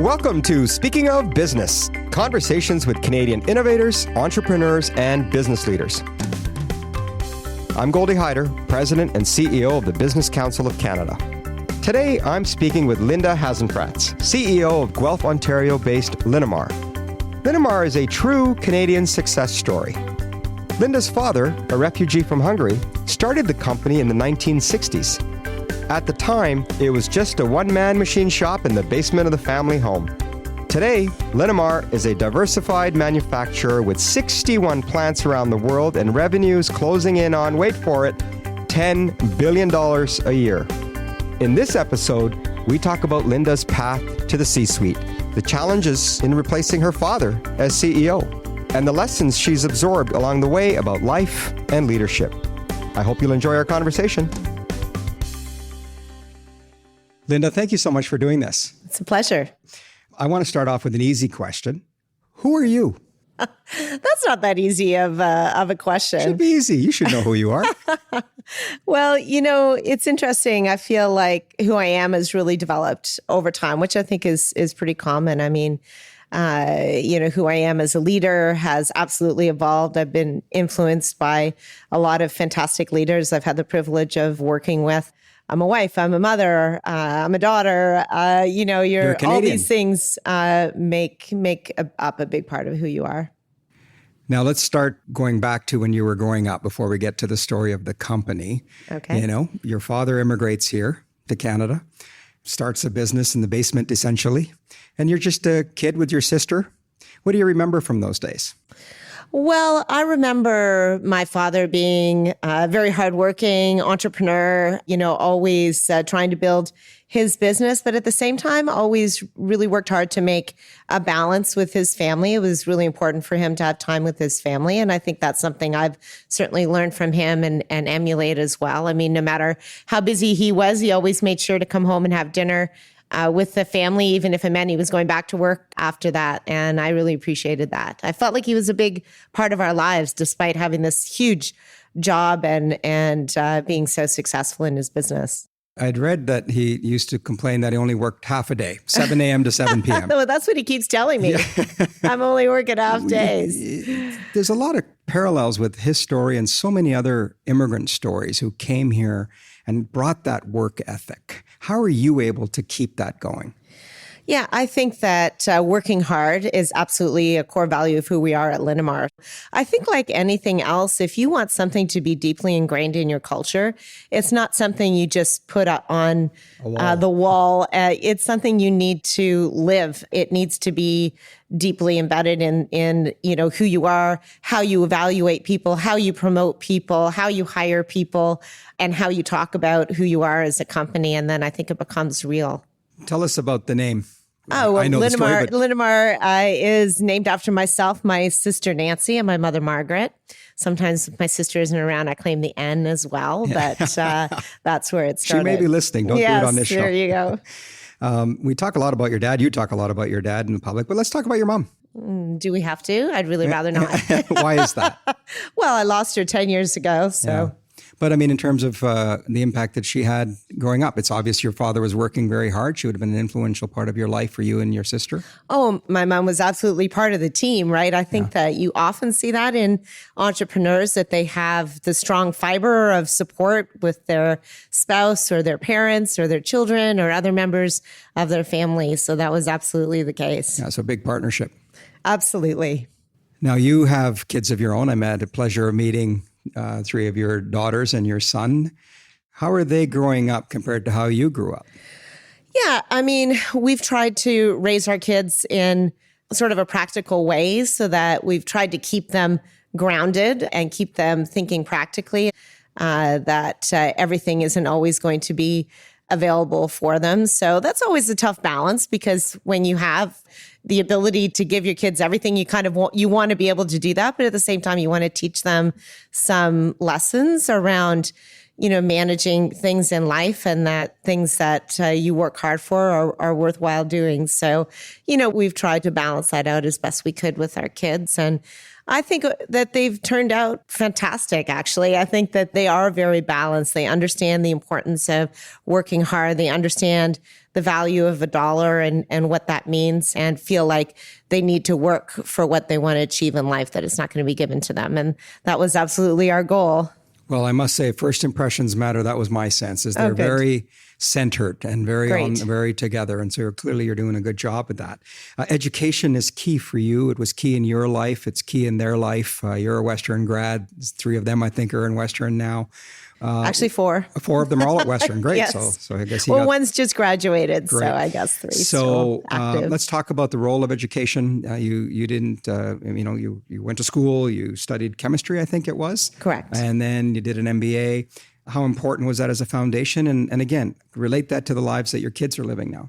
Welcome to Speaking of Business, conversations with Canadian innovators, entrepreneurs, and business leaders. I'm Goldie Hyder, President and CEO of the Business Council of Canada. Today, I'm speaking with Linda Hasenfratz, CEO of Guelph, Ontario-based Linamar. Linamar is a true Canadian success story. Linda's father, a refugee from Hungary, started the company in the 1960s. At the time, it was just a one-man machine shop in the basement of the family home. Today, Linamar is a diversified manufacturer with 61 plants around the world and revenues closing in on, wait for it, $10 billion a year. In this episode, we talk about Linda's path to the C-suite, the challenges in replacing her father as CEO, and the lessons she's absorbed along the way about life and leadership. I hope you'll enjoy our conversation. Linda, thank you so much for doing this. It's a pleasure. I want to start off with an easy question. Who are you? That's not that easy of a question. It should be easy. You should know who you are. Well, it's interesting. I feel like who I am has really developed over time, which I think is pretty common. I mean, who I am as a leader has absolutely evolved. I've been influenced by a lot of fantastic leaders I've had the privilege of working with. I'm a wife, I'm a mother, I'm a daughter, you're all these things make up a big part of who you are. Now let's start going back to when you were growing up before we get to the story of the company. Okay. Your father immigrates here to Canada, starts a business in the basement essentially, and you're just a kid with your sister. What do you remember from those days? Well, I remember my father being a very hardworking entrepreneur, always trying to build his business, but at the same time, always really worked hard to make a balance with his family. It was really important for him to have time with his family. And I think that's something I've certainly learned from him and emulate as well. I mean, no matter how busy he was, he always made sure to come home and have dinner with the family, even if it meant he was going back to work after that. And I really appreciated that. I felt like he was a big part of our lives, despite having this huge job and being so successful in his business. I'd read that he used to complain that he only worked half a day, 7 a.m. to 7 p.m. Well, that's what he keeps telling me. I'm only working half days. There's a lot of parallels with his story and so many other immigrant stories who came here and brought that work ethic. How are you able to keep that going? Yeah, I think that working hard is absolutely a core value of who we are at Linamar. I think like anything else, if you want something to be deeply ingrained in your culture, it's not something you just put up on the wall. It's something you need to live. It needs to be deeply embedded in who you are, how you evaluate people, how you promote people, how you hire people, and how you talk about who you are as a company. And then I think it becomes real. Tell us about the name. Oh, well, I know Linamar, the story, Linamar is named after myself, my sister Nancy, and my mother Margaret. Sometimes if my sister isn't around, I claim the N as well, but that's where it started. She may be listening. Don't do it on this show. There you go. We talk a lot about your dad. You talk a lot about your dad in the public, but let's talk about your mom. Do we have to? I'd really rather not. Why is that? Well, I lost her 10 years ago, so... Yeah. But I mean, in terms of the impact that she had growing up, it's obvious your father was working very hard. She would have been an influential part of your life for you and your sister. Oh, my mom was absolutely part of the team, right? I think that you often see that in entrepreneurs, that they have the strong fiber of support with their spouse or their parents or their children or other members of their family. So that was absolutely the case. Yeah, so a big partnership. Absolutely. Now, you have kids of your own. I had the pleasure of meeting 3 of your daughters and your son. How are they growing up compared to how you grew up? Yeah, I mean, we've tried to raise our kids in sort of a practical way so that we've tried to keep them grounded and keep them thinking practically, that everything isn't always going to be available for them. So that's always a tough balance, because when you have the ability to give your kids everything, you want to be able to do that. But at the same time, you want to teach them some lessons around, managing things in life, and that things that you work hard for are worthwhile doing. So, we've tried to balance that out as best we could with our kids. And I think that they've turned out fantastic, actually. I think that they are very balanced. They understand the importance of working hard. They understand the value of a dollar and what that means, and feel like they need to work for what they want to achieve in life, that it's not going to be given to them. And that was absolutely our goal. Well, I must say, first impressions matter. That was my sense, is they're very centered and very together. And so clearly you're doing a good job with that. Education is key for you. It was key in your life. It's key in their life. You're a Western grad. 3 of them, I think, are in Western now. Actually, 4. 4 of them are all at Western. Great. Yes. So I guess one's just graduated. Great. So I guess 3. So let's talk about the role of education. You didn't, you went to school. You studied chemistry, I think it was. Correct. And then you did an MBA. How important was that as a foundation? And again, relate that to the lives that your kids are living now.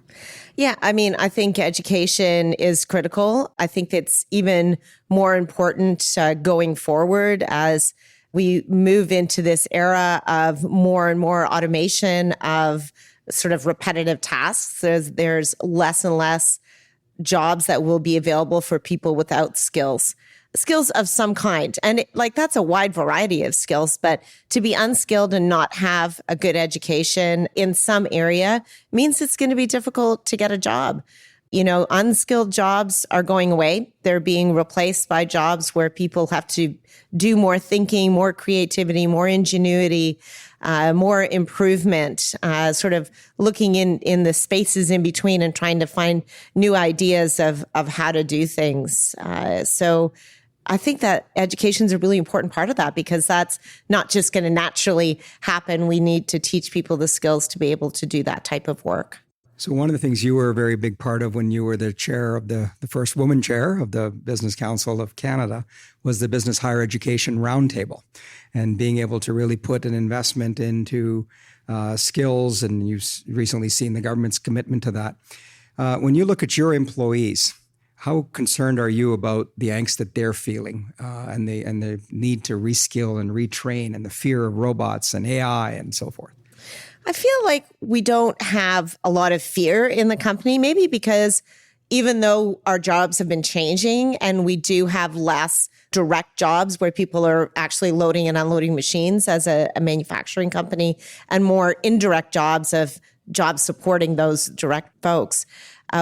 Yeah, I mean, I think education is critical. I think it's even more important going forward as we move into this era of more and more automation of sort of repetitive tasks. There's less and less jobs that will be available for people without skills of some kind. And that's a wide variety of skills, but to be unskilled and not have a good education in some area means it's going to be difficult to get a job. Unskilled jobs are going away. They're being replaced by jobs where people have to do more thinking, more creativity, more ingenuity, more improvement, sort of looking in the spaces in between and trying to find new ideas of how to do things. So I think that education is a really important part of that, because that's not just going to naturally happen. We need to teach people the skills to be able to do that type of work. So one of the things you were a very big part of when you were the chair of the first woman chair of the Business Council of Canada was the Business Higher Education Roundtable, and being able to really put an investment into skills. And you've recently seen the government's commitment to that. When you look at your employees, how concerned are you about the angst that they're feeling and the need to reskill and retrain and the fear of robots and AI and so forth? I feel like we don't have a lot of fear in the company, maybe because even though our jobs have been changing and we do have less direct jobs where people are actually loading and unloading machines as a manufacturing company, and more indirect jobs supporting those direct folks,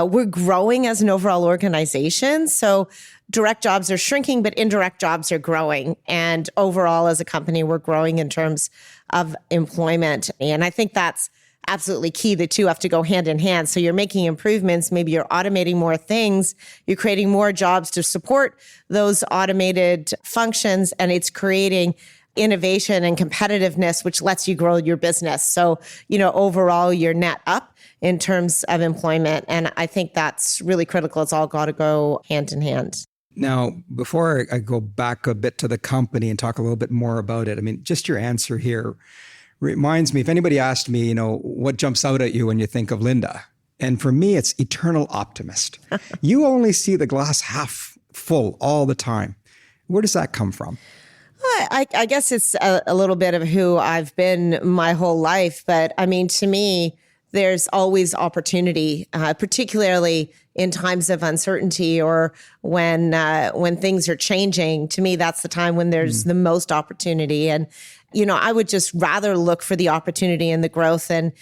we're growing as an overall organization. So direct jobs are shrinking, but indirect jobs are growing. And overall, as a company, we're growing in terms of employment. And I think that's absolutely key. The two have to go hand in hand. So you're making improvements. Maybe you're automating more things. You're creating more jobs to support those automated functions. And it's creating innovation and competitiveness, which lets you grow your business. So, overall, you're net up in terms of employment. And I think that's really critical. It's all got to go hand in hand. Now, before I go back a bit to the company and talk a little bit more about it, I mean, just your answer here reminds me, if anybody asked me, what jumps out at you when you think of Linda? And for me, it's eternal optimist. You only see the glass half full all the time. Where does that come from? I guess it's a little bit of who I've been my whole life. But I mean, to me, there's always opportunity, particularly in times of uncertainty or when things are changing. To me, that's the time when there's the most opportunity. And, I would just rather look for the opportunity and the growth and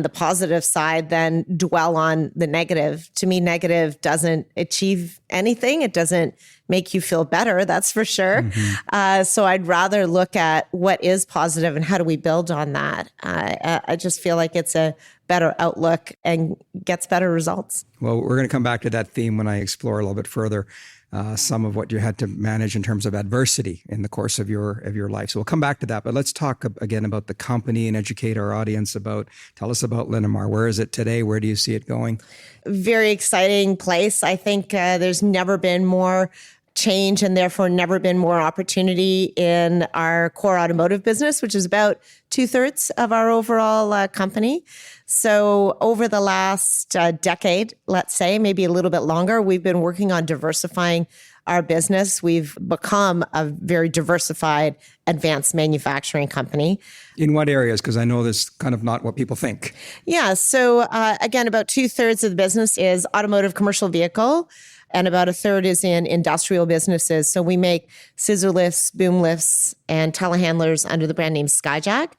the positive side than dwell on the negative. To me, negative doesn't achieve anything. It doesn't make you feel better, that's for sure. Mm-hmm. So I'd rather look at what is positive and how do we build on that. I just feel like it's a better outlook and gets better results. Well, we're going to come back to that theme when I explore a little bit further some of what you had to manage in terms of adversity in the course of your life. So we'll come back to that, but let's talk again about the company and educate our audience tell us about Linamar. Where is it today? Where do you see it going? Very exciting place. I think there's never been more change and therefore never been more opportunity in our core automotive business, which is about 2/3 of our overall company. So over the last decade, let's say, maybe a little bit longer, we've been working on diversifying our business. We've become a very diversified advanced manufacturing company. In what areas? Because I know this kind of not what people think. Yeah. So again, about 2/3 of the business is automotive commercial vehicle, and about 1/3 is in industrial businesses. So we make scissor lifts, boom lifts, and telehandlers under the brand name Skyjack.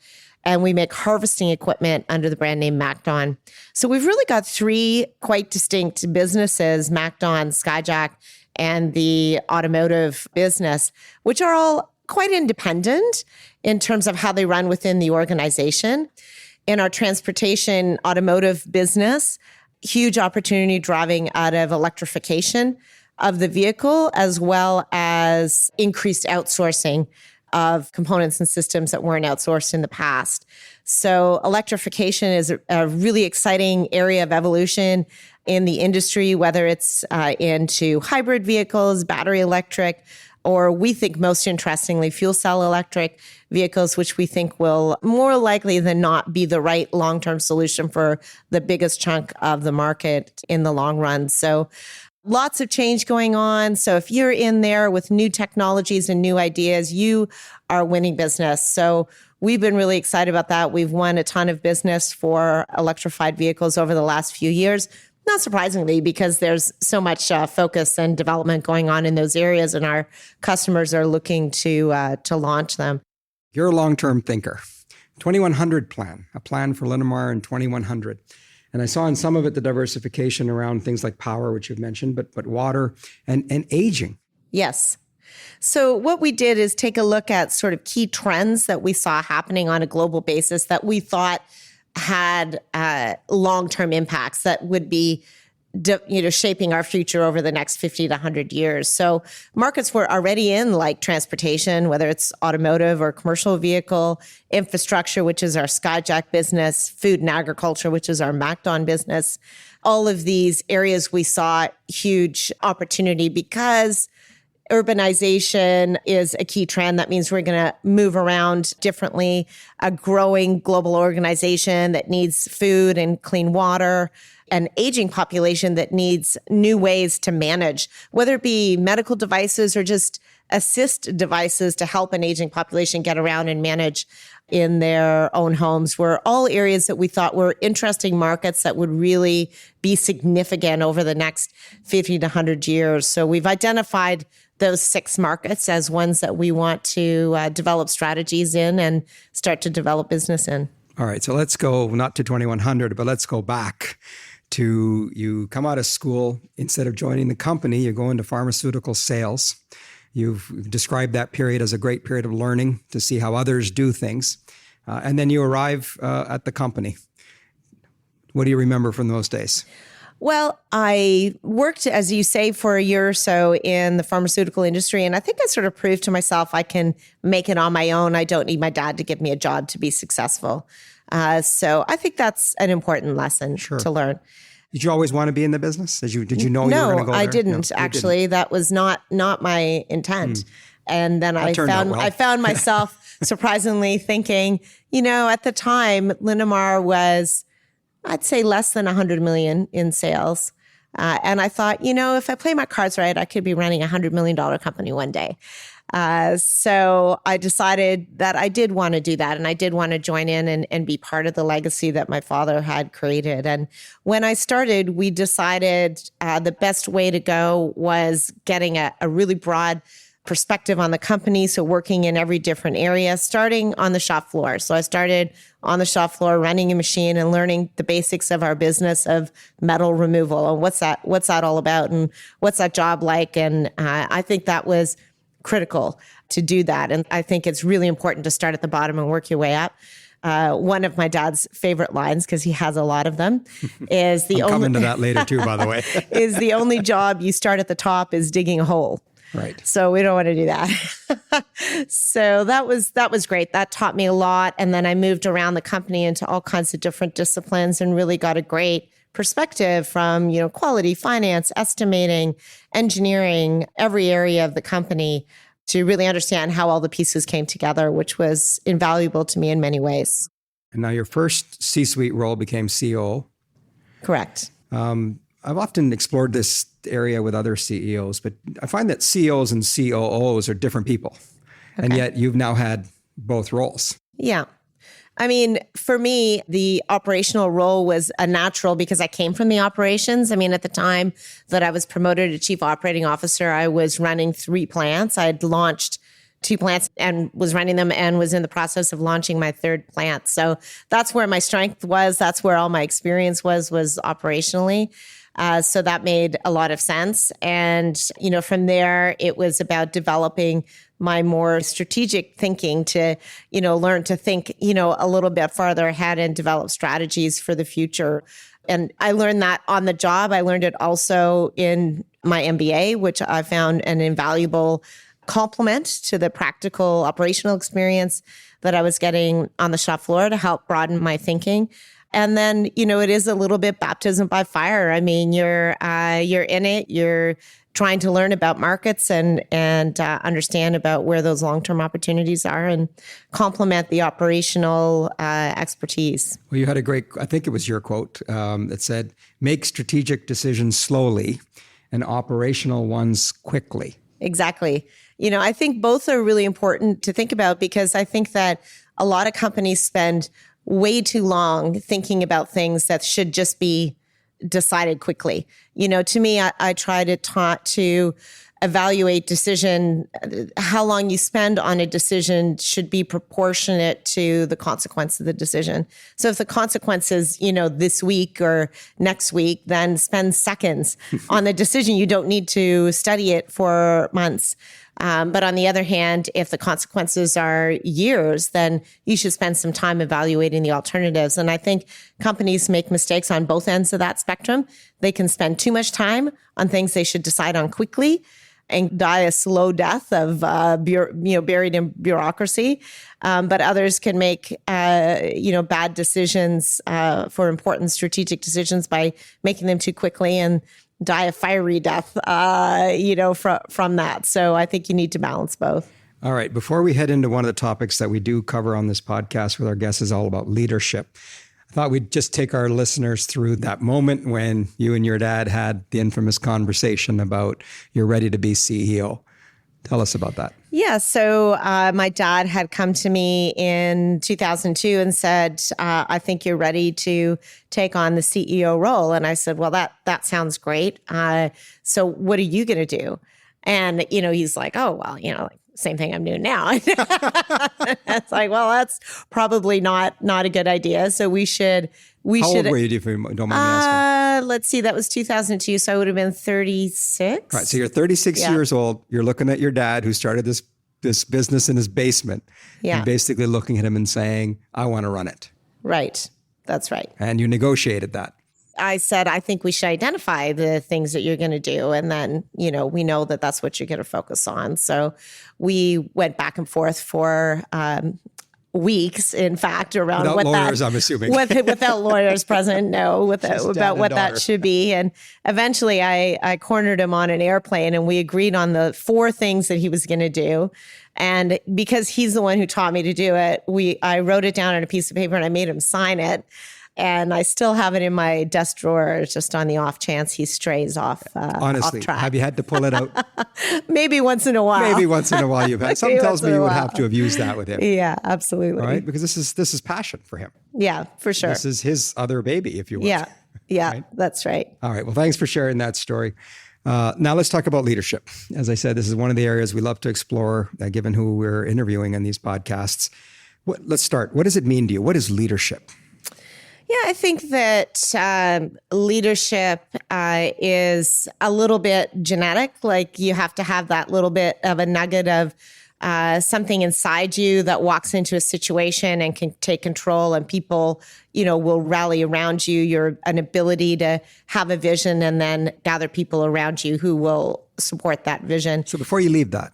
and we make harvesting equipment under the brand name MacDon. So we've really got three quite distinct businesses, MacDon, Skyjack, and the automotive business, which are all quite independent in terms of how they run within the organization. In our transportation automotive business, huge opportunity driving out of electrification of the vehicle, as well as increased outsourcing of components and systems that weren't outsourced in the past. So electrification is a really exciting area of evolution in the industry, whether it's into hybrid vehicles, battery electric, or we think most interestingly, fuel cell electric vehicles, which we think will more likely than not be the right long-term solution for the biggest chunk of the market in the long run. So lots of change going on. So if you're in there with new technologies and new ideas, you are winning business. So we've been really excited about that. We've won a ton of business for electrified vehicles over the last few years. Not surprisingly, because there's so much focus and development going on in those areas, and our customers are looking to launch them. You're a long-term thinker. 2100 plan, a plan for Linamar in 2100. And I saw in some of it the diversification around things like power, which you've mentioned, but water and aging. Yes. So what we did is take a look at sort of key trends that we saw happening on a global basis that we thought had long-term impacts that would be shaping our future over the next 50 to 100 years. So markets we're already in, like transportation, whether it's automotive or commercial vehicle, infrastructure, which is our Skyjack business, food and agriculture, which is our MacDon business. All of these areas we saw huge opportunity because urbanization is a key trend. That means we're going to move around differently. A growing global organization that needs food and clean water, an aging population that needs new ways to manage, whether it be medical devices or just assist devices to help an aging population get around and manage in their own homes, were all areas that we thought were interesting markets that would really be significant over the next 50 to 100 years. So we've identified those 6 markets as ones that we want to develop strategies in and start to develop business in. All right, so let's go not to 2100, but let's go back to you come out of school. Instead of joining the company, you go into pharmaceutical sales. You've described that period as a great period of learning to see how others do things. And then you arrive at the company. What do you remember from those days? Well, I worked, as you say, for a year or so in the pharmaceutical industry. And I think I sort of proved to myself I can make it on my own. I don't need my dad to give me a job to be successful. So I think that's an important lesson to learn. Did you always want to be in the business? Did you know you were going to go there? I didn't, actually. That was not my intent. And then I found myself surprisingly thinking, at the time, Linamar was, I'd say, less than 100 million in sales. And I thought, if I play my cards right, I could be running a $100 million company one day. So I decided that I did want to do that. And I did want to join in and be part of the legacy that my father had created. And when I started, we decided the best way to go was getting a really broad perspective on the company. So working in every different area, starting on the shop floor. So I started on the shop floor running a machine and learning the basics of our business of metal removal and what's that all about and what's that job like. And I think that was critical to do that. And I think it's really important to start at the bottom and work your way up. One of my dad's favorite lines, because he has a lot of them, is I'm coming to that later too, by the way. is the only job you start at the top is digging a hole. Right. So we don't want to do that. So that was great. That taught me a lot. And then I moved around the company into all kinds of different disciplines and really got a great perspective from, quality, finance, estimating, engineering, every area of the company to really understand how all the pieces came together, which was invaluable to me in many ways. And now your first C-suite role became COO. Correct. I've often explored this area with other CEOs, but I find that CEOs and COOs are different people. Okay. And yet you've now had both roles. Yeah. I mean, for me, the operational role was a natural because I came from the operations. I mean, at the time that I was promoted to chief operating officer, I was running 3 plants. I had launched 2 plants and was running them and was in the process of launching my 3rd plant. So that's where my strength was. That's where all my experience was operationally. So that made a lot of sense. And, from there, it was about developing my more strategic thinking to, learn to think, a little bit farther ahead and develop strategies for the future. And I learned that on the job. I learned it also in my MBA, which I found an invaluable complement to the practical operational experience that I was getting on the shop floor to help broaden my thinking. And then, it is a little bit baptism by fire. I mean, you're in it. You're trying to learn about markets and understand about where those long-term opportunities are and complement the operational expertise. Well, you had a great, I think it was your quote that said, make strategic decisions slowly and operational ones quickly. Exactly. I think both are really important to think about because I think that a lot of companies spend way too long thinking about things that should just be decided quickly. To me, I try to evaluate how long you spend on a decision should be proportionate to the consequence of the decision. So if the consequence is, this week or next week, then spend seconds on the decision. You don't need to study it for months. But on the other hand, if the consequences are years, then you should spend some time evaluating the alternatives. And I think companies make mistakes on both ends of that spectrum. They can spend too much time on things they should decide on quickly and die a slow death of buried in bureaucracy. But others can make bad decisions for important strategic decisions by making them too quickly and die a fiery death, from that. So I think you need to balance both. All right. Before we head into one of the topics that we do cover on this podcast with our guests is all about leadership. I thought we'd just take our listeners through that moment when you and your dad had the infamous conversation about you're ready to be CEO. Tell us about that. Yeah. So my dad had come to me in 2002 and said, I think you're ready to take on the CEO role. And I said, well, that sounds great. So what are you going to do? And, he's like, oh, well, same thing I'm doing now. It's like, well, that's probably not a good idea. So we should. How old were you, if you don't mind me asking? Let's see, that was 2002. So I would have been 36. Right. So you're 36 years old. You're looking at your dad who started this business in his basement. Yeah. And basically looking at him and saying, I want to run it. Right. That's right. And you negotiated that. I said, I think we should identify the things that you're going to do. And then, we know that that's what you're going to focus on. So we went back and forth for weeks, in fact, around without what lawyers, that, I'm assuming. without lawyers present, no, about what that should be. And eventually I cornered him on an airplane and we agreed on the 4 things that he was going to do. And because he's the one who taught me to do it, I wrote it down on a piece of paper and I made him sign it. And I still have it in my desk drawer, just on the off chance he strays off. Honestly, off track. have you had to pull it out? Maybe once in a while. Maybe once in a while you've had. Something tells me you would have to have used that with him. Yeah, absolutely. All right, because this is passion for him. Yeah, for sure. This is his other baby, if you will. Yeah, right? That's right. All right. Well, thanks for sharing that story. Now let's talk about leadership. As I said, this is one of the areas we love to explore, given who we're interviewing in these podcasts. Let's start. What does it mean to you? What is leadership? Yeah, I think that leadership is a little bit genetic. Like you have to have that little bit of a nugget of something inside you that walks into a situation and can take control, and people, will rally around you. You're an ability to have a vision and then gather people around you who will support that vision. So before you leave that,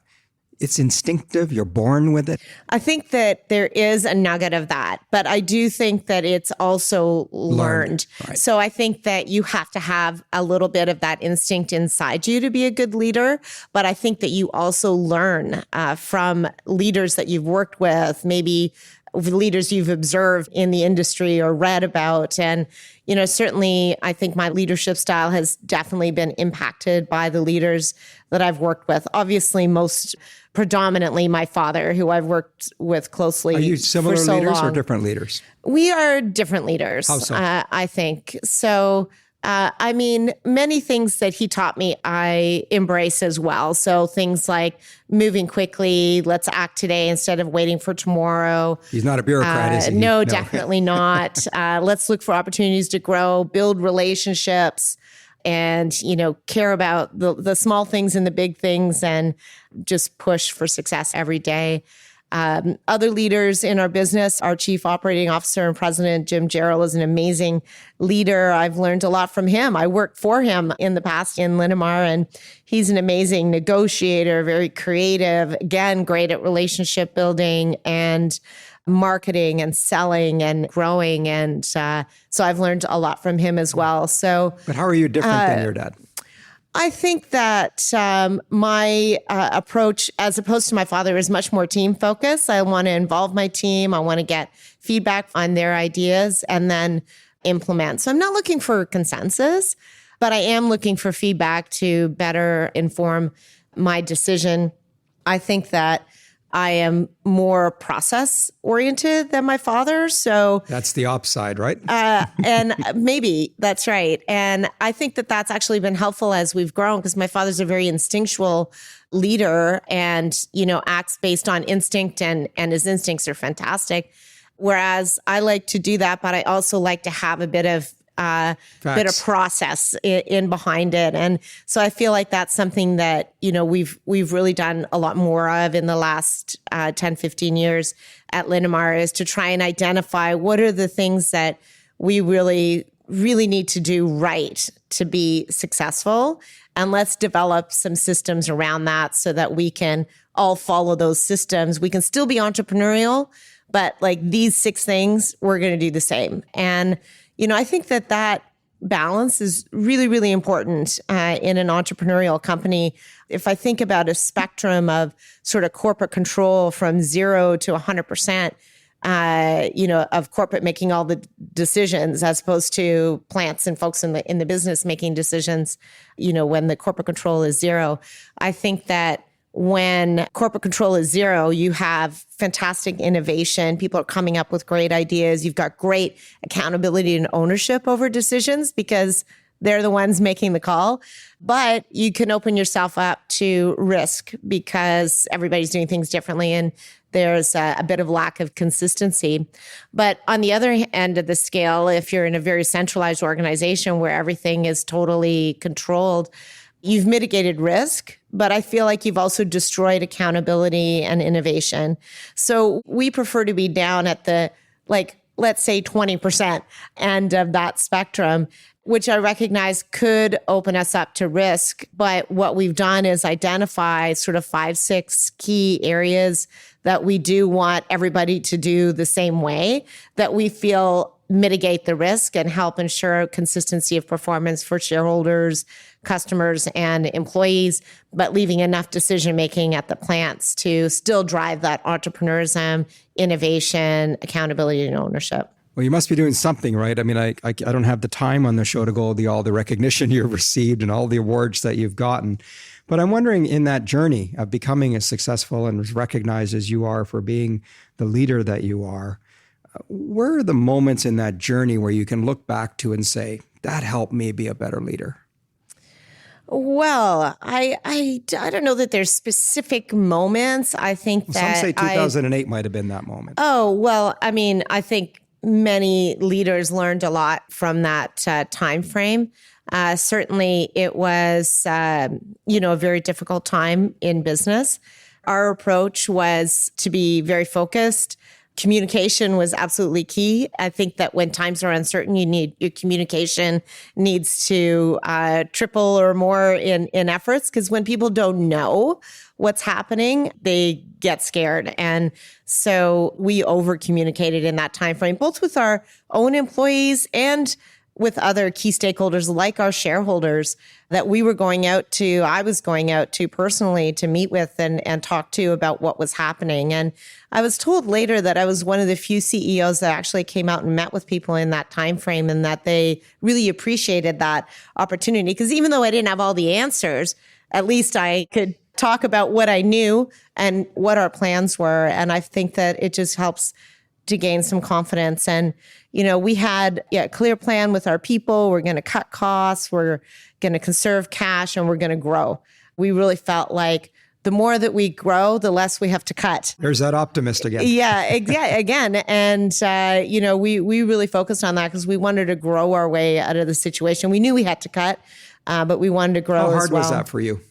it's instinctive. You're born with it. I think that there is a nugget of that, but I do think that it's also learned. Right. So I think that you have to have a little bit of that instinct inside you to be a good leader. But I think that you also learn from leaders that you've worked with, maybe leaders you've observed in the industry or read about. And, certainly I think my leadership style has definitely been impacted by the leaders that I've worked with. Obviously, most predominantly my father, who I've worked with closely. Are you similar for so leaders long. or different leaders? We are different leaders. How so? I think. So Many things that he taught me, I embrace as well. So things like moving quickly, let's act today instead of waiting for tomorrow. He's not a bureaucrat, is he? No, definitely not. Let's look for opportunities to grow, build relationships, and, care about the small things and the big things, and just push for success every day. Other leaders in our business, our Chief Operating Officer and President, Jim Jarrell, is an amazing leader. I've learned a lot from him. I worked for him in the past in Linamar, and he's an amazing negotiator, very creative, again, great at relationship building and marketing and selling and growing. And so I've learned a lot from him as well. But how are you different than your dad? I think that my approach, as opposed to my father, is much more team focused. I want to involve my team. I want to get feedback on their ideas and then implement. So I'm not looking for consensus, but I am looking for feedback to better inform my decision. I think that I am more process oriented than my father. So that's the upside, right? and maybe that's right. And I think that that's actually been helpful as we've grown, because my father's a very instinctual leader and, acts based on instinct, and his instincts are fantastic. Whereas I like to do that, but I also like to have a bit of process in behind it. And so I feel like that's something that, we've really done a lot more of in the last 10, 15 years at Linamar, is to try and identify what are the things that we really, really need to do right to be successful. And let's develop some systems around that so that we can all follow those systems. We can still be entrepreneurial, but like these 6 things, we're going to do the same. And I think that balance is really, really important in an entrepreneurial company. If I think about a spectrum of sort of corporate control from 0 to 100%, of corporate making all the decisions, as opposed to plants and folks in the business making decisions, when the corporate control is 0, I think that when corporate control is 0, you have fantastic innovation. People are coming up with great ideas. You've got great accountability and ownership over decisions because they're the ones making the call. But you can open yourself up to risk because everybody's doing things differently, and there's a bit of lack of consistency. But on the other end of the scale, if you're in a very centralized organization where everything is totally controlled, you've mitigated risk, but I feel like you've also destroyed accountability and innovation. So we prefer to be down at the, let's say 20% end of that spectrum, which I recognize could open us up to risk. But what we've done is identify sort of 5, 6 key areas that we do want everybody to do the same way, that we feel mitigate the risk and help ensure consistency of performance for shareholders, customers, and employees, but leaving enough decision-making at the plants to still drive that entrepreneurism, innovation, accountability, and ownership. Well, you must be doing something, right? I mean, I don't have the time on the show to go over all the recognition you've received and all the awards that you've gotten. But I'm wondering, in that journey of becoming as successful and as recognized as you are for being the leader that you are, where are the moments in that journey where you can look back to and say, that helped me be a better leader? Well, I don't know that there's specific moments. I think that some say 2008 might have been that moment. Oh, well, I think many leaders learned a lot from that time frame. Certainly, it was a very difficult time in business. Our approach was to be very focused. Communication was absolutely key. I think that when times are uncertain, your communication needs to triple or more in efforts, because when people don't know what's happening, they get scared. And so we over communicated in that time frame, both with our own employees and with other key stakeholders like our shareholders that I was going out to personally to meet with and talk to about what was happening. And I was told later that I was one of the few CEOs that actually came out and met with people in that time frame, and that they really appreciated that opportunity. Because even though I didn't have all the answers, at least I could talk about what I knew and what our plans were. And I think that it just helps to gain some confidence. And, we had a clear plan with our people. We're going to cut costs. We're going to conserve cash, and we're going to grow. We really felt like the more that we grow, the less we have to cut. There's that optimist again. Yeah, again. And, we really focused on that because we wanted to grow our way out of the situation. We knew we had to cut, but we wanted to grow as well. How hard was that for you,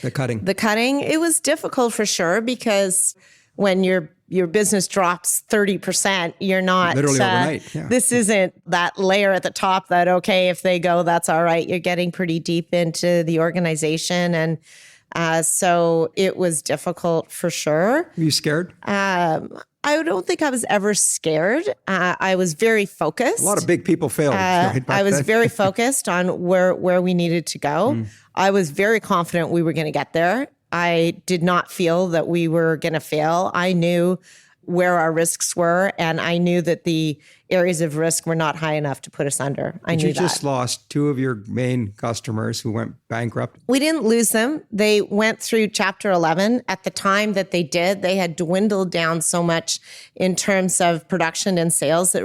the cutting? The cutting, it was difficult for sure, because when your business drops 30%, you're not literally overnight. Yeah. This isn't that layer at the top that, okay, if they go, that's all right. You're getting pretty deep into the organization. And so it was difficult for sure. Were you scared? I don't think I was ever scared. I was very focused. A lot of big people failed. I was very focused on where we needed to go. I was very confident we were going to get there. I did not feel that we were going to fail. I knew where our risks were, and I knew that the areas of risk were not high enough to put us under. I knew that. You just lost two of your main customers who went bankrupt. We didn't lose them. They went through Chapter 11. At the time that they did, they had dwindled down so much in terms of production and sales that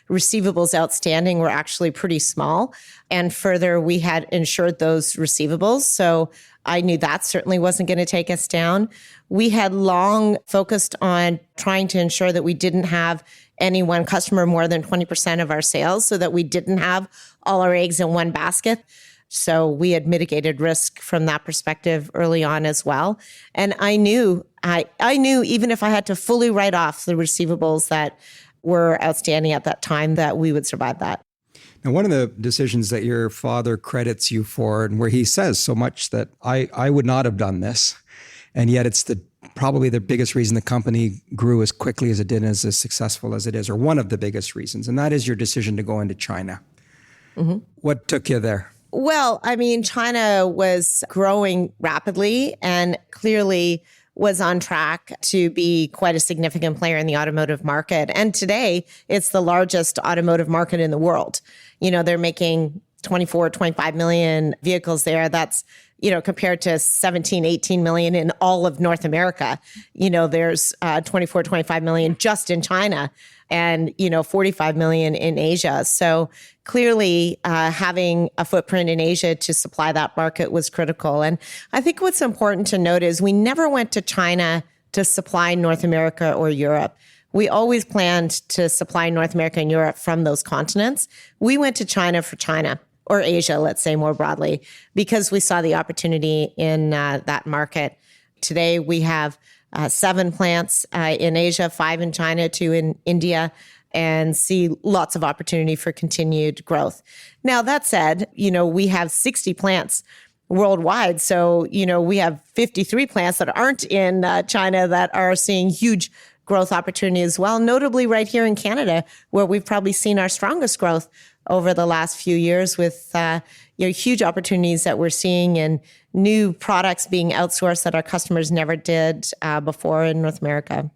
receivables outstanding were actually pretty small. And further, we had insured those receivables. So I knew that certainly wasn't going to take us down. We had long focused on trying to ensure that we didn't have any one customer more than 20% of our sales, so that we didn't have all our eggs in one basket. So we had mitigated risk from that perspective early on as well. And I knew even if I had to fully write off the receivables that were outstanding at that time, that we would survive that. Now, one of the decisions that your father credits you for, and where he says so much that I would not have done this, and yet it's probably the biggest reason the company grew as quickly as it did, as successful as it is, or one of the biggest reasons, and that is your decision to go into China. Mm-hmm. What took you there? Well, China was growing rapidly and clearly was on track to be quite a significant player in the automotive market. And today, it's the largest automotive market in the world. They're making 24, 25 million vehicles there. That's, compared to 17, 18 million in all of North America. There's 24, 25 million just in China and, 45 million in Asia. So clearly having a footprint in Asia to supply that market was critical. And I think what's important to note is we never went to China to supply North America or Europe. We always planned to supply North America and Europe from those continents. We went to China for China, or Asia, let's say more broadly, because we saw the opportunity in that market. Today, we have 7 plants in Asia, 5 in China, 2 in India, and see lots of opportunity for continued growth. Now, that said, we have 60 plants worldwide. So, we have 53 plants that aren't in China that are seeing huge growth opportunity as well, notably right here in Canada, where we've probably seen our strongest growth over the last few years with huge opportunities that we're seeing and new products being outsourced that our customers never did before in North America.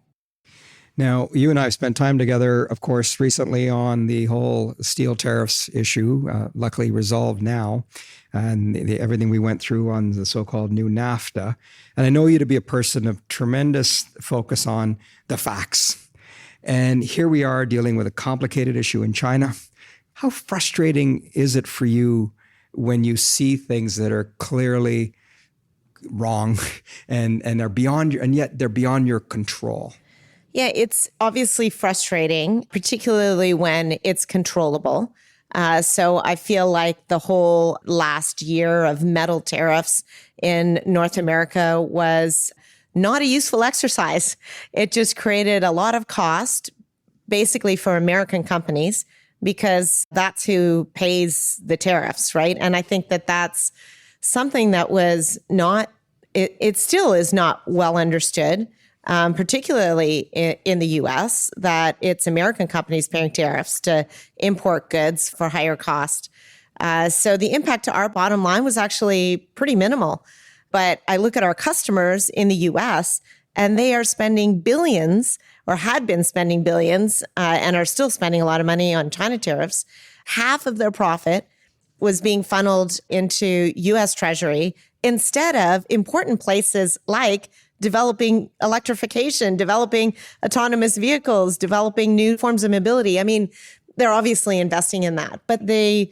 Now, you and I have spent time together, of course, recently on the whole steel tariffs issue, luckily resolved now, and everything we went through on the so-called new NAFTA. And I know you to be a person of tremendous focus on the facts. And here we are dealing with a complicated issue in China. How frustrating is it for you when you see things that are clearly wrong and are beyond and yet they're beyond your control? Yeah, it's obviously frustrating, particularly when it's controllable. So I feel like the whole last year of metal tariffs in North America was not a useful exercise. It just created a lot of cost, basically for American companies, because that's who pays the tariffs, right? And I think that that's something that was not, it still is not well understood. Particularly in the U.S., that it's American companies paying tariffs to import goods for higher cost. So the impact to our bottom line was actually pretty minimal. But I look at our customers in the U.S., and they are spending billions, or had been spending billions, and are still spending a lot of money on China tariffs. Half of their profit was being funneled into U.S. Treasury instead of important places like developing electrification, developing autonomous vehicles, developing new forms of mobility. I mean, they're obviously investing in that, but they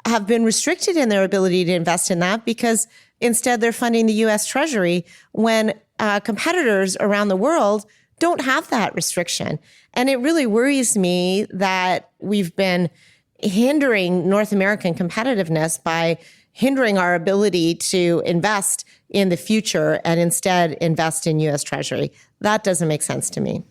have been restricted in their ability to invest in that because instead they're funding the US Treasury when competitors around the world don't have that restriction. And it really worries me that we've been hindering North American competitiveness by hindering our ability to invest in the future and instead invest in US Treasury. That doesn't make sense to me.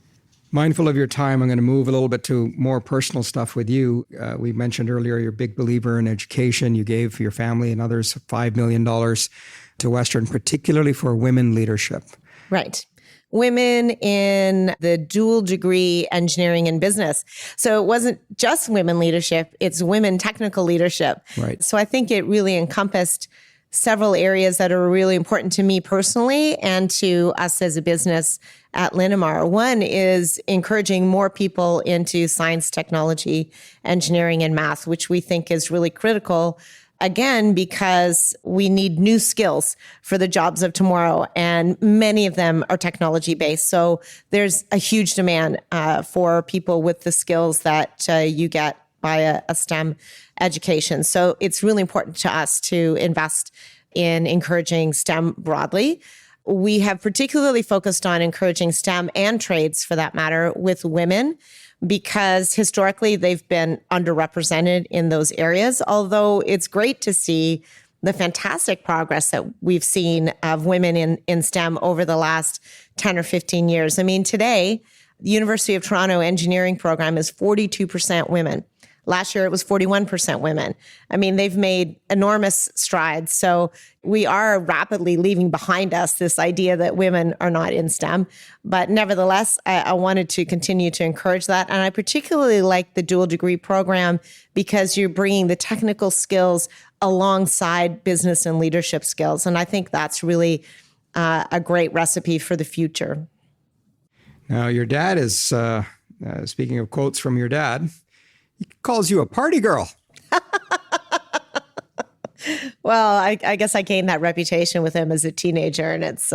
Mindful of your time, I'm going to move a little bit to more personal stuff with you. We mentioned earlier you're a big believer in education. You gave your family and others $5 million to Western, particularly for women leadership. Right. Women in the dual degree engineering and business. So it wasn't just women leadership, it's women technical leadership. Right. So I think it really encompassed several areas that are really important to me personally and to us as a business at Linamar. One is encouraging more people into science, technology, engineering, and math, which we think is really critical. Again, because we need new skills for the jobs of tomorrow, and many of them are technology based. So there's a huge demand for people with the skills that you get by a STEM education. So it's really important to us to invest in encouraging STEM broadly. We have particularly focused on encouraging STEM and trades, for that matter, with women, because historically they've been underrepresented in those areas. Although it's great to see the fantastic progress that we've seen of women in STEM over the last 10 or 15 years. I mean, today, the University of Toronto engineering program is 42% women. Last year, it was 41% women. I mean, they've made enormous strides. So we are rapidly leaving behind us this idea that women are not in STEM. But nevertheless, I wanted to continue to encourage that. And I particularly like the dual degree program because you're bringing the technical skills alongside business and leadership skills. And I think that's really a great recipe for the future. Now, your dad is, speaking of quotes from your dad, he calls you a party girl. Well, I guess I gained that reputation with him as a teenager, and it's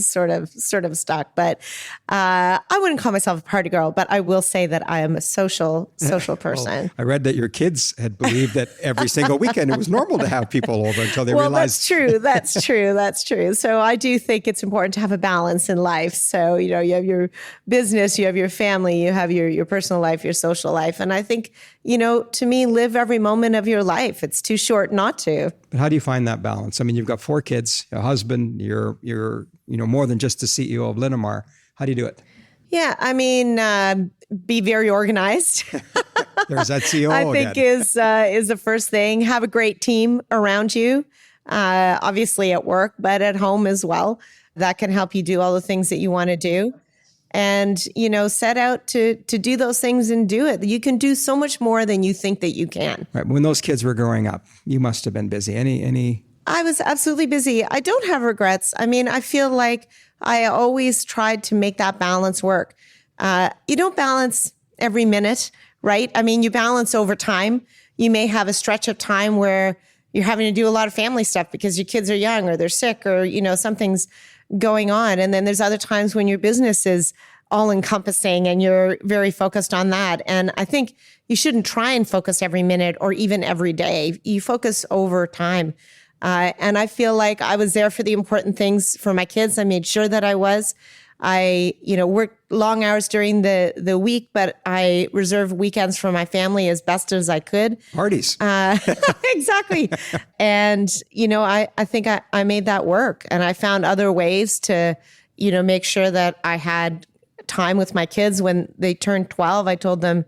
sort of stuck. But I wouldn't call myself a party girl, but I will say that I am a social person. Well, I read that your kids had believed that every single weekend it was normal to have people over until they realized. That's true. So I do think it's important to have a balance in life. So, you have your business, you have your family, you have your personal life, your social life. And I think, to me, live every moment of your life. It's too short not to. But how do you find that balance? I mean, you've got 4 kids, a husband, you're more than just the CEO of Linamar. How do you do it? Yeah, I mean, be very organized. There's that CEO I think is the first thing. Have a great team around you, obviously at work, but at home as well. That can help you do all the things that you want to do. And, set out to do those things and do it. You can do so much more than you think that you can. Right. When those kids were growing up, you must have been busy. Any? I was absolutely busy. I don't have regrets. I mean, I feel like I always tried to make that balance work. You don't balance every minute, right? I mean, you balance over time. You may have a stretch of time where you're having to do a lot of family stuff because your kids are young or they're sick or, something's going on. And then there's other times when your business is all encompassing and you're very focused on that. And I think you shouldn't try and focus every minute or even every day. You focus over time. And I feel like I was there for the important things for my kids. I made sure that I was. I, worked long hours during the week, but I reserved weekends for my family as best as I could. Parties. Exactly. And, I think I made that work, and I found other ways to, make sure that I had time with my kids. When they turned 12, I told them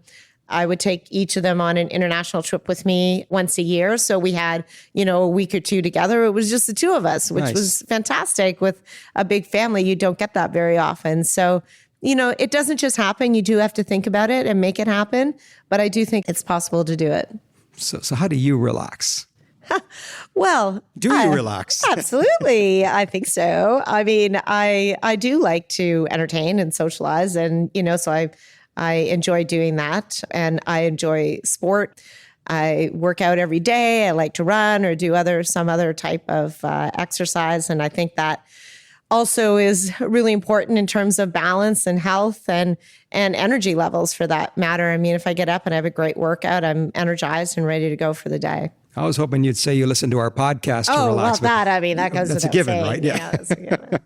I would take each of them on an international trip with me once a year. So we had, a week or two together. It was just the two of us, which was fantastic. With a big family, you don't get that very often. So, it doesn't just happen. You do have to think about it and make it happen. But I do think it's possible to do it. So how do you relax? Well, do you relax? Absolutely. I think so. I mean, I do like to entertain and socialize. And, so I enjoy doing that, and I enjoy sport. I work out every day. I like to run or do some other type of exercise. And I think that also is really important in terms of balance and health and energy levels for that matter. I mean, if I get up and I have a great workout, I'm energized and ready to go for the day. I was hoping you'd say you listen to our podcast to relax. Well, that goes that's without a given, saying. right? Yeah, that's a given.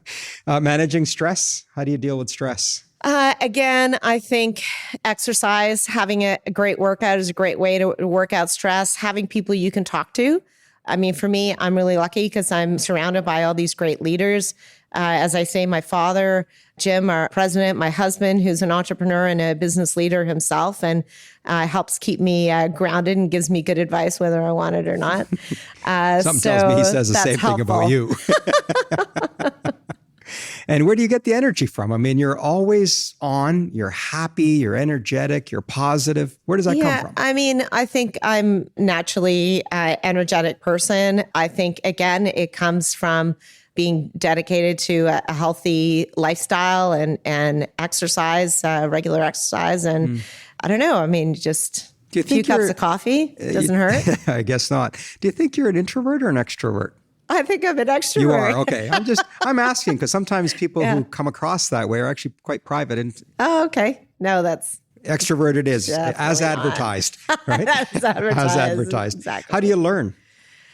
Managing stress. How do you deal with stress? Again, I think exercise, having a great workout is a great way to work out stress. Having people you can talk to. I mean, for me, I'm really lucky because I'm surrounded by all these great leaders. As I say, my father, Jim, our president, my husband, who's an entrepreneur and a business leader himself, and helps keep me grounded and gives me good advice, whether I want it or not. Something tells me he says the same thing about you. And where do you get the energy from? I mean, you're always on, you're happy, you're energetic, you're positive. Where does that come from? I mean, I think I'm naturally an energetic person. I think, again, it comes from being dedicated to a healthy lifestyle and exercise, regular exercise. And I don't know, I mean, just a few cups of coffee doesn't hurt. I guess not. Do you think you're an introvert or an extrovert? I think I'm an extrovert. You are, okay. I'm asking because sometimes people who come across that way are actually quite private. And oh, okay. No, that's... Extroverted is as advertised, right? As advertised. Exactly. How do you learn?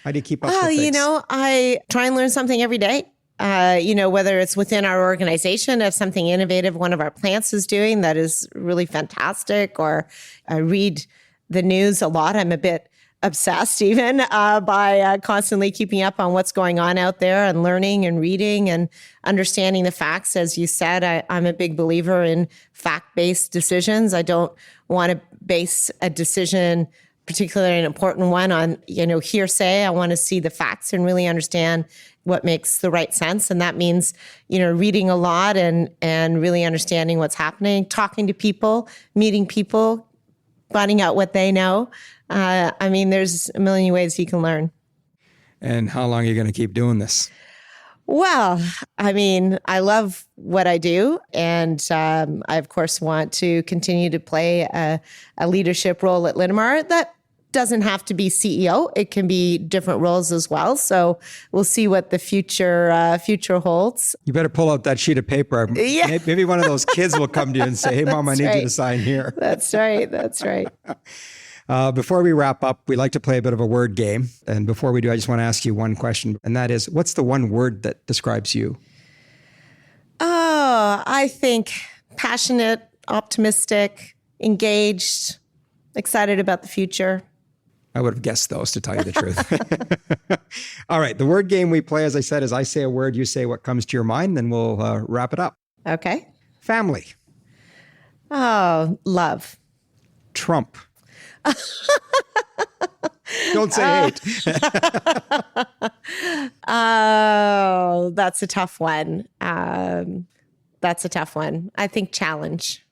How do you keep up with things? You know, I try and learn something every day. Whether it's within our organization, if something innovative one of our plants is doing that is really fantastic, or I read the news a lot. I'm a bit obsessed even by constantly keeping up on what's going on out there and learning and reading and understanding the facts. As you said, I'm a big believer in fact-based decisions. I don't want to base a decision, particularly an important one, on hearsay. I want to see the facts and really understand what makes the right sense. And that means, reading a lot and really understanding what's happening, talking to people, meeting people, finding out what they know. There's a million ways you can learn. And how long are you going to keep doing this? Well, I love what I do. And I, of course, want to continue to play a leadership role at Linamar. That doesn't have to be CEO. It can be different roles as well. So we'll see what the future holds. You better pull out that sheet of paper. Yeah. Maybe one of those kids will come to you and say, hey, Mom, I need you to sign here. That's right. That's right. Before we wrap up, we like to play a bit of a word game. And before we do, I just want to ask you one question. And that is, what's the one word that describes you? Oh, I think passionate, optimistic, engaged, excited about the future. I would have guessed those, to tell you the truth. All right. The word game we play, as I said, is I say a word, you say what comes to your mind, then we'll wrap it up. Okay. Family. Oh, love. Trump. Don't say hate. Oh, that's a tough one. I think challenge.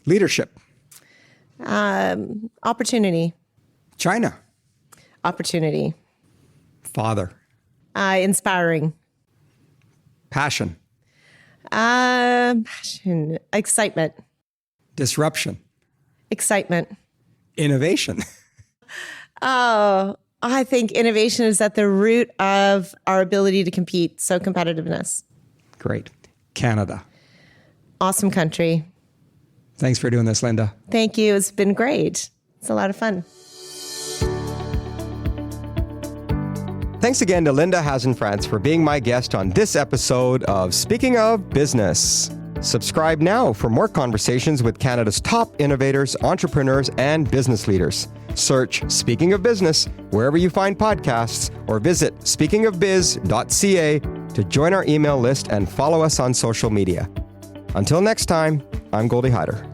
Leadership. Opportunity. China. Opportunity. Father. Inspiring. Passion. Excitement. Disruption. Excitement. Innovation. Oh, I think innovation is at the root of our ability to compete. So competitiveness. Great. Canada. Awesome country. Thanks for doing this, Linda. Thank you. It's been great. It's a lot of fun. Thanks again to Linda Hasenfratz for being my guest on this episode of Speaking of Business. Subscribe now for more conversations with Canada's top innovators, entrepreneurs, and business leaders. Search Speaking of Business wherever you find podcasts or visit speakingofbiz.ca to join our email list and follow us on social media. Until next time, I'm Goldie Hyder.